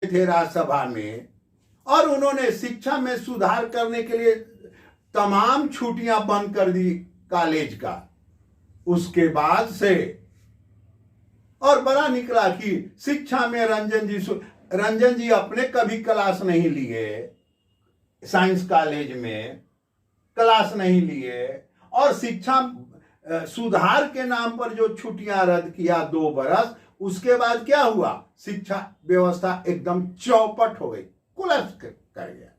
थे राज्यसभा में और उन्होंने शिक्षा में सुधार करने के लिए तमाम छुट्टियां बंद कर दी कॉलेज का। उसके बाद से और बड़ा निकला कि शिक्षा में रंजन जी अपने कभी क्लास नहीं लिए, साइंस कॉलेज में क्लास नहीं लिए, और शिक्षा सुधार के नाम पर जो छुट्टियां रद्द किया 2 बरस, उसके बाद क्या हुआ? शिक्षा व्यवस्था एकदम चौपट हो गई, कोलैप्स कर गया।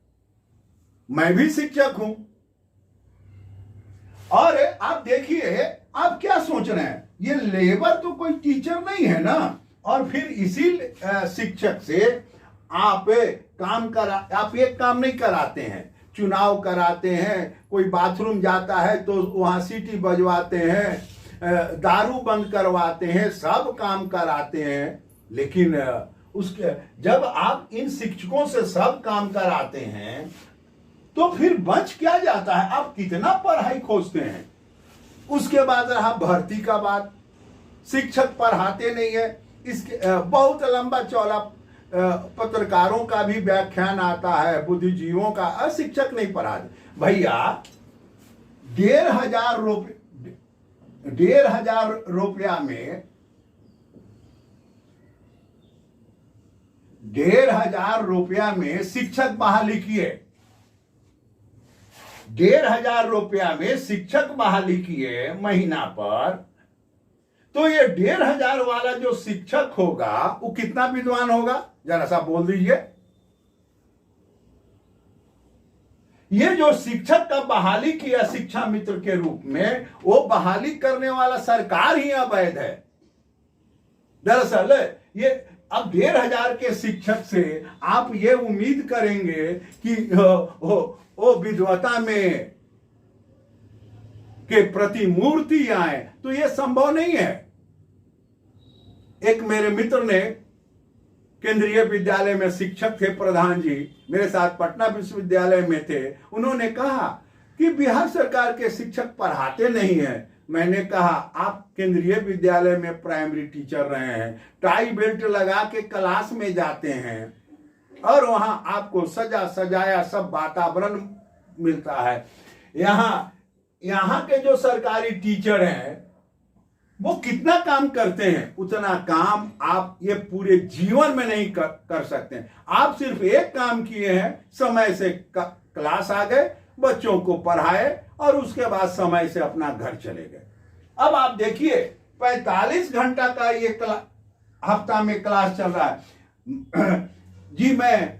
मैं भी शिक्षक हूं और आप देखिए आप क्या सोच रहे हैं, ये लेबर तो कोई टीचर नहीं है ना, और फिर इसी शिक्षक से आप एक काम नहीं कराते हैं, चुनाव कराते हैं, कोई बाथरूम जाता है तो वहां सीटी बजवाते हैं, दारू बंद करवाते हैं, सब काम कराते हैं। लेकिन उसके जब आप इन शिक्षकों से सब काम कराते हैं तो फिर बच क्या जाता है? आप कितना पढ़ाई खोजते हैं। उसके बाद रहा भर्ती का बात, शिक्षक पढ़ाते नहीं है। इसके बहुत लंबा चौड़ा पत्रकारों का भी व्याख्यान आता है, बुद्धिजीवियों का, शिक्षक नहीं पढ़ाते। भैया 1,500 रुपया में 1,500 रुपया में शिक्षक बहाली किए, 1,500 रुपया में शिक्षक बहाली किए महीना पर। तो ये 1,500 वाला जो शिक्षक होगा वो कितना विद्वान होगा, जरा सा बोल दीजिए। ये जो शिक्षक का बहाली किया शिक्षा मित्र के रूप में, वो बहाली करने वाला सरकार ही अवैध है। दरअसल ये अब 1,500 के शिक्षक से आप ये उम्मीद करेंगे कि वो विद्वता में के प्रतिमूर्ति आए, तो ये संभव नहीं है। एक मेरे मित्र ने केंद्रीय विद्यालय में शिक्षक थे, प्रधान जी मेरे साथ पटना विश्वविद्यालय में थे, उन्होंने कहा कि बिहार सरकार के शिक्षक पढ़ाते नहीं हैं। मैंने कहा आप केंद्रीय विद्यालय में प्राइमरी टीचर रहे हैं, टाई बेल्ट लगा के क्लास में जाते हैं और वहां आपको सजा सजाया सब वातावरण मिलता है। यहाँ के जो सरकारी टीचर हैं वो कितना काम करते हैं, उतना काम आप ये पूरे जीवन में नहीं कर सकते। आप सिर्फ एक काम किए हैं, समय से क्लास आ गए, बच्चों को पढ़ाए और उसके बाद समय से अपना घर चले गए। अब आप देखिए 45 घंटा का ये हफ्ता में क्लास चल रहा है। जी मैं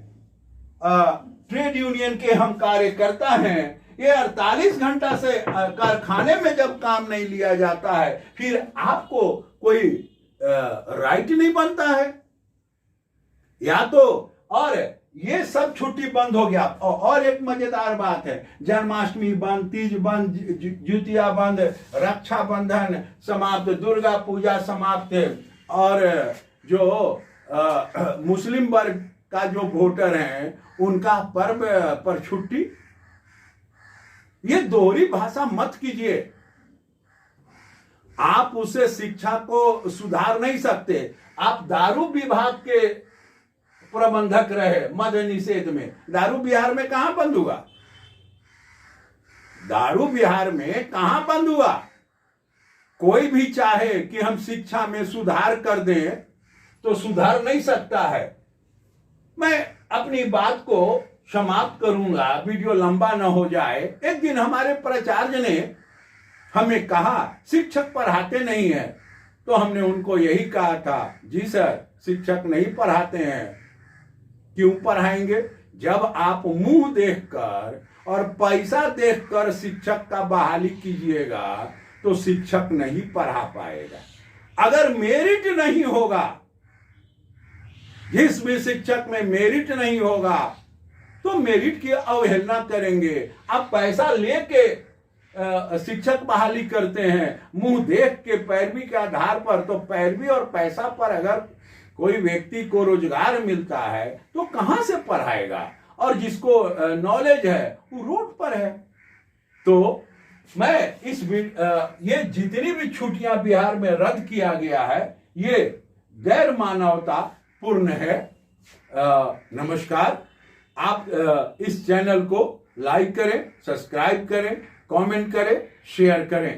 ट्रेड यूनियन के हम कार्यकर्ता हैं, ये 48 घंटा से कारखाने में जब काम नहीं लिया जाता है, फिर आपको कोई राइट नहीं बनता है या तो। और ये सब छुट्टी बंद हो गया। और एक मजेदार बात है, जन्माष्टमी बंद, तीज बंद, ज्योतिया बंद, रक्षाबंधन समाप्त, दुर्गा पूजा समाप्त, और जो मुस्लिम वर्ग का जो वोटर हैं उनका पर्व पर छुट्टी। ये दोहरी भाषा मत कीजिए, आप उससे शिक्षा को सुधार नहीं सकते। आप दारू विभाग के प्रबंधक रहे मद्य निषेध में, दारू बिहार में कहां बंद हुआ? दारू बिहार में कहां बंद हुआ? कोई भी चाहे कि हम शिक्षा में सुधार कर दें तो सुधार नहीं सकता है। मैं अपनी बात को समाप्त करूंगा, वीडियो लंबा न हो जाए। एक दिन हमारे प्राचार्य ने हमें कहा शिक्षक पढ़ाते नहीं है, तो हमने उनको यही कहा था, जी सर शिक्षक नहीं पढ़ाते हैं। क्यों पढ़ाएंगे? जब आप मुंह देखकर और पैसा देखकर शिक्षक का बहाली कीजिएगा तो शिक्षक नहीं पढ़ा पाएगा। अगर मेरिट नहीं होगा, जिस भी शिक्षक में मेरिट नहीं होगा तो मेरिट की अवहेलना करेंगे। आप पैसा लेके शिक्षक बहाली करते हैं, मुंह देख के पैरवी के आधार पर। तो पैरवी और पैसा पर अगर कोई व्यक्ति को रोजगार मिलता है तो कहां से पढ़ाएगा? और जिसको नॉलेज है वो रोड पर है। तो मैं ये जितनी भी छुट्टियां बिहार में रद्द किया गया है, ये गैर मानवता पूर्ण है। नमस्कार। आप इस चैनल को लाइक करें, सब्सक्राइब करें, कमेंट करें, शेयर करें।